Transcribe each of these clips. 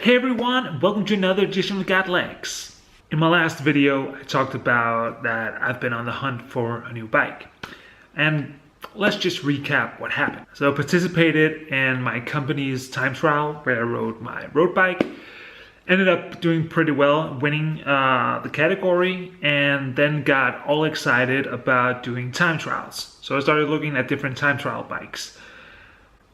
Hey everyone, welcome to another edition of Gotlegs. In my last video, I talked about that I've been on the hunt for a new bike. And let's just recap what happened. So I participated in my company's time trial where I rode my road bike. Ended up doing pretty well, winning the category, and then got all excited about doing time trials. So I started looking at different time trial bikes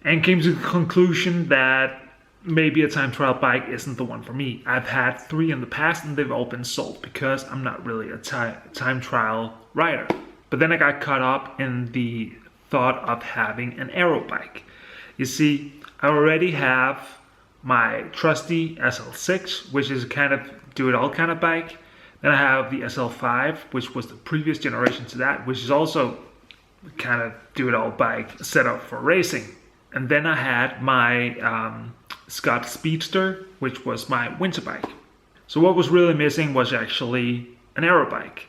and came to the conclusion that maybe a time trial bike isn't the one for me. I've had 3 in the past and they've all been sold because I'm not really a time trial rider. But then I got caught up in the thought of having an aero bike. You see, I already have my trusty SL6, which is a kind of do-it-all kind of bike. Then I have the SL5, which was the previous generation to that, which is also kind of do-it-all bike set up for racing. And then I had my Scott Speedster, which was my winter bike. So what was really missing was actually an aero bike.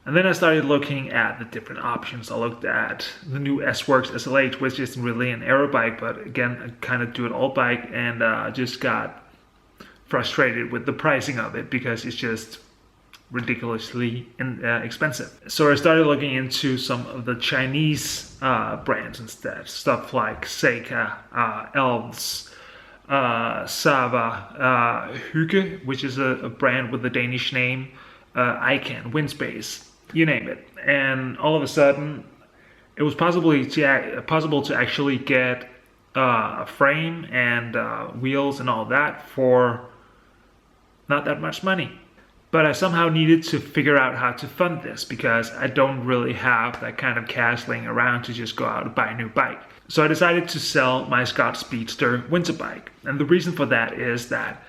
And then I started looking at the different options. I looked at the new S-Works SLH, which isn't really an aero bike, but again, a kind of do-it-all bike, and just got frustrated with the pricing of it because it's just ridiculously expensive. So I started looking into some of the Chinese brands instead. Stuff like Seika, Elves Falath Evo, which is a brand with a Danish name, Icon, Windspace, you name it. And all of a sudden, it was possible to actually get a frame and wheels and all that for not that much money. But I somehow needed to figure out how to fund this because I don't really have that kind of cash laying around to just go out and buy a new bike. So I decided to sell my Scott Speedster winter bike. And the reason for that is that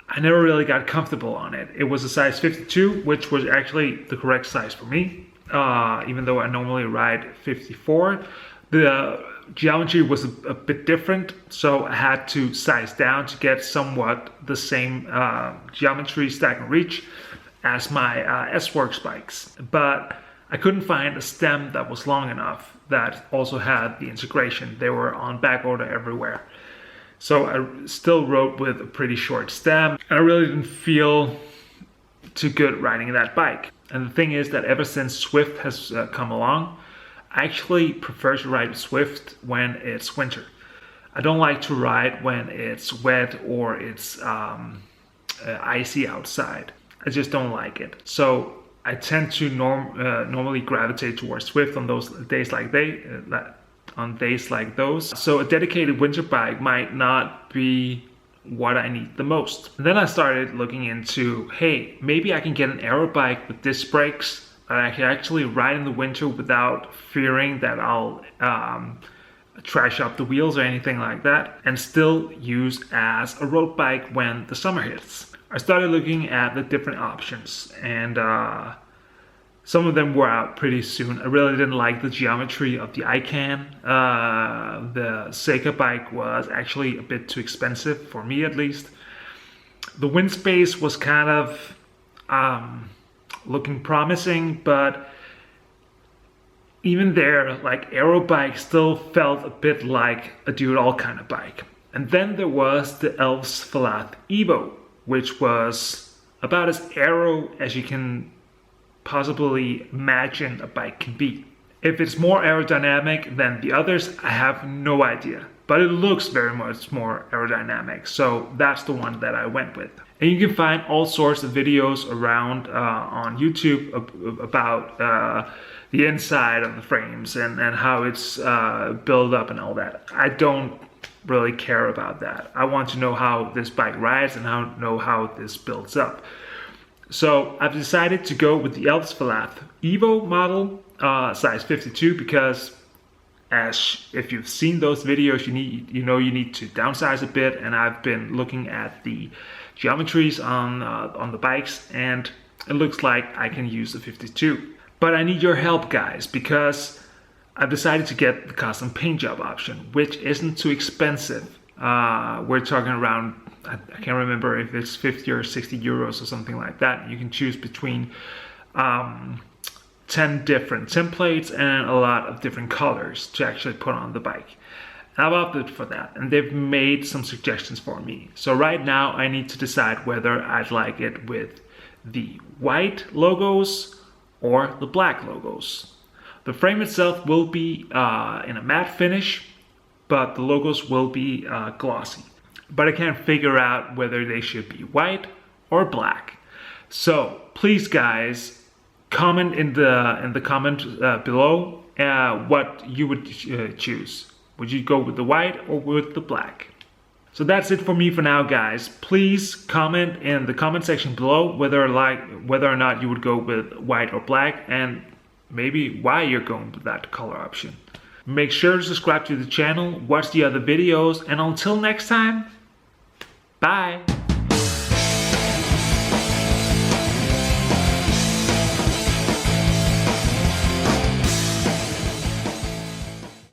I never really got comfortable on it. It was a size 52, which was actually the correct size for me, even though I normally ride 54. The geometry was a bit different, so I had to size down to get somewhat the same geometry, stack and reach as my S-Works bikes. But I couldn't find a stem that was long enough that also had the integration. They were on back order everywhere. So I still rode with a pretty short stem, and I really didn't feel too good riding that bike. And the thing is that ever since Swift has come along, I actually prefer to ride Swift when it's winter. I don't like to ride when it's wet or it's icy outside. I just don't like it. So I tend to normally gravitate towards Swift on those days like those. So a dedicated winter bike might not be what I need the most. And then I started looking into, hey, maybe I can get an aero bike with disc brakes that I can actually ride in the winter without fearing that I'll trash up the wheels or anything like that, and still use as a road bike when the summer hits. I started looking at the different options, and some of them were out pretty soon. I really didn't like the geometry of the Icon. The Seika bike was actually a bit too expensive, for me at least. The Windspace was kind of looking promising, but even there, like aero bike still felt a bit like a do-it-all kind of bike. And then there was the Elves Falath Evo, which was about as aero as you can possibly imagine a bike can be. If it's more aerodynamic than the others, I have no idea, but it looks very much more aerodynamic, so that's the one that I went with. And you can find all sorts of videos around on YouTube about the inside of the frames and how it's built up and all that. I don't really care about that. I want to know how this bike rides and know how this builds up. So I've decided to go with the Elves Falath Evo model, size 52, because as if you've seen those videos, you need to downsize a bit, and I've been looking at the geometries on the bikes, and it looks like I can use the 52. But I need your help, guys, because I've decided to get the custom paint job option, which isn't too expensive. We're talking around, I can't remember if it's 50 or 60 euros or something like that. You can choose between 10 different templates and a lot of different colors to actually put on the bike. I've opted for that, and they've made some suggestions for me. So right now I need to decide whether I'd like it with the white logos or the black logos. The frame itself will be in a matte finish, but the logos will be glossy. But I can't figure out whether they should be white or black. So please guys, comment in the comment below what you would choose. Would you go with the white or with the black? So that's it for me for now, guys. Please comment in the comment section below whether or not you would go with white or black, and maybe why you're going with that color option. Make sure to subscribe to the channel, watch the other videos, and until next time, bye!